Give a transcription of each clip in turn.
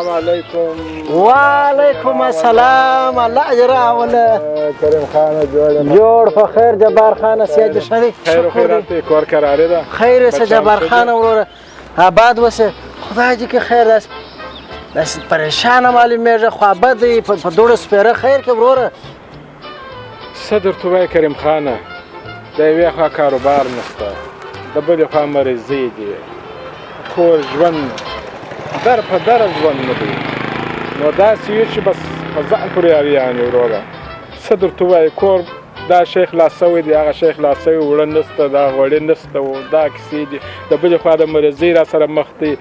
السلام علیکم. وعلیکم السلام. الله اجر راوله. کریم خان جوړ په خیر. جبار خان سیاج شری خیر خیرات کور کراره ده. خیر سه جبار خان وروره آباد وسه. خدای دې کې خیر داس بس پریشان معلومیږي خو آباد په دوړ سپیره خیر کې وروره. صدر تو وای کریم خان د یوې خوا کاروبار نشته د بلې خوا مریضۍ دي کور ژوند در په در ژوند نه دی نو داسې وي چې بس په ځان پورې اړیان یې وروره. څه درته ووایي کور دا شی خلاص سوی دی هغه شی خلاص سوی وړه نشته دا غوړي نشته دا کیسې دي د بلې خوا د مریضۍ را سره مخ دی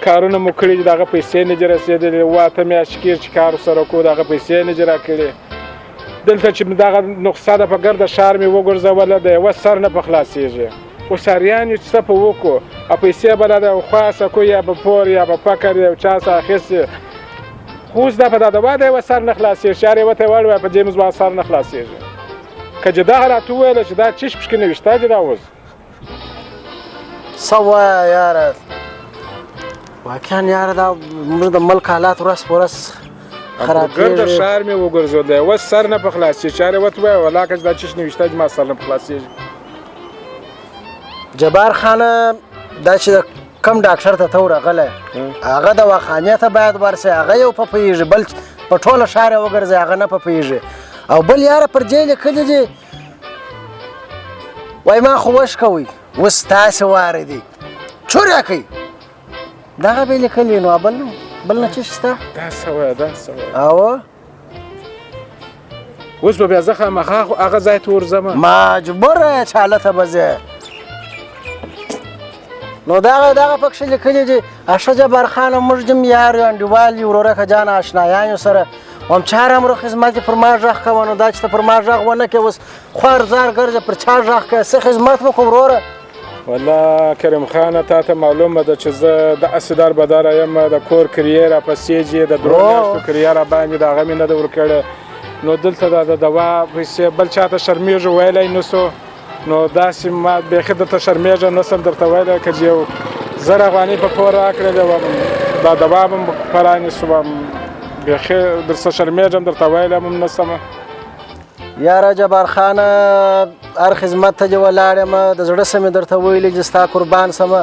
کارونه مو کړي دي د هغه پیسې نه دي رسېدلې 8 میاشتې کېږي چې کار ورسره کوو د هغه پیسې نه دي راکړې دلته چې دغه نقصه ده په ګرده ښار مې وګرځوله د یوه سر نه په خلاصېږي اوس اریان یو چې څه په وکړو او پیسې به له خواصه کو یا به پور یا به فکر یو چا څه اخیستې خو اوس دا په دا دوا د یوه سر نه خلاصېږي چې هر یوه ته یې وړ وایه په جیمز بانډ سر نه خلاصېږي که چې دغه راته وویله چې دا چیش پشکې نه وشته دي دا اوس څه وایه یاره واقعا یاره دا موږ د ملک حالات ورځ په ورځ ګرده ښار مې وګرځېد د یوه سر نه په خلاصېږي چې هر یوه ته ووایه والله که چې دا چیش نه وشته دي ما سر نه په خلاصېږي. جبار خانه دا چې کم ډاکټر ته ورغلی هغه دواخانې ته باید ورسې هغه یو په پوهېږي بل په ټوله ښار یې وګرځي هغه نه په پوهېږي او بل یاره پر جې لیکلي دي وایي ما خو وش کوئ اوس تاسې واره دي چوریا کوي دغه به یې لیکلي نو بل نه څه شته دا څه وایه دا څه وایه اوه اوس به بیا زه خامخا هغه ځای ته ورځم مجبوره چې هلته به ځې نو دغه پکښې لیکلي دي اشه جبار خانه موږ جم یار یو انډیوال یو ورورک جان اشنایان یو سره هم چهار امرو خدمت پر ما غږ کوه نو دا چې ته پر ما غږ ونه کړې اوس خوار زار ګرځې پر چا غږ کوې څه خدمت وکړو وروره. والله کریم خانه تا ته معلومه ده چې زه داسې دربدره یم د کور کرایې راپسېږي د درو میاشتو کرایه راباندې د هغه مې نه ده ورکړې نو دلته د دوا پیسې بل چا ته شرمېږو ویلی نه سو نو داسې ما بیخي درته شرمېږم نه سم درته ویلی که چې یو 1000 افغانۍ په پور راکړې وم دا دوا به م پرانیستم بیخي درڅه شرمېږم درته ویلی هم نه سمه. یاره جبار خانه هر خدمت ته دې ولاړ یم د زړه څه مې درته ویلي چې ستا قربان سمه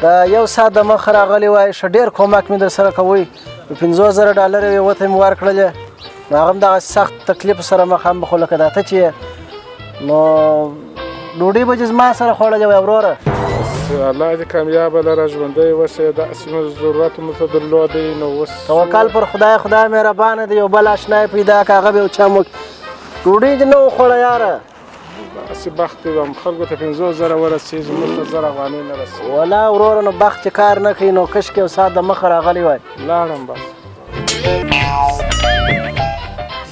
د یو ساعت د مخه راغلی وای ښه ډېر کومک مې در سره کوئ په 50,000 ډالر یې وته مې ورکړلې نو هغه هم دغه سخت تکلیف سره مخامخ خو لکه دا ته چې نو ډوډۍ به چې زما سره خوړلې وای وروره. الله دې کامیابه لره ژوندی اوسې داسې مو ضرورت مو ته درلودی نو اوس توکل پر خدای مهربانه دی یو بل اشنای پیدا که هغه به یو چا موږ ډوډۍ دې نه وخوړه یاره داسې بخت وم خلکو ته 50,000 ورسېږي موږ ته 1000 افغانۍ نه رسېږي ولا وروره نو بخت چې کار نه کوي نو کشکې یو ساعت د مخه راغلی وای لاړم بس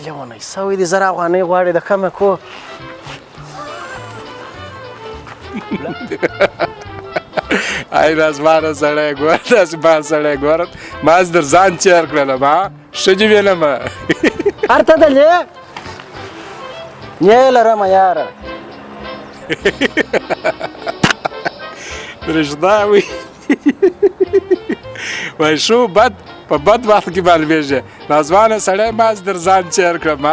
لیونی سوی دي 1000 افغانۍ غواړي د کمه کو ای رازمانه سړی ګوره داسې بال سړی ګوره ما اوس در ځان چیر کړلم ښه دې ویلمه هرته دلې نه لرمه یاره رشدا وي وای شو بد په بد وخت کې معلومېږي نازوانه سړی ما اوس در ځان چیر کړم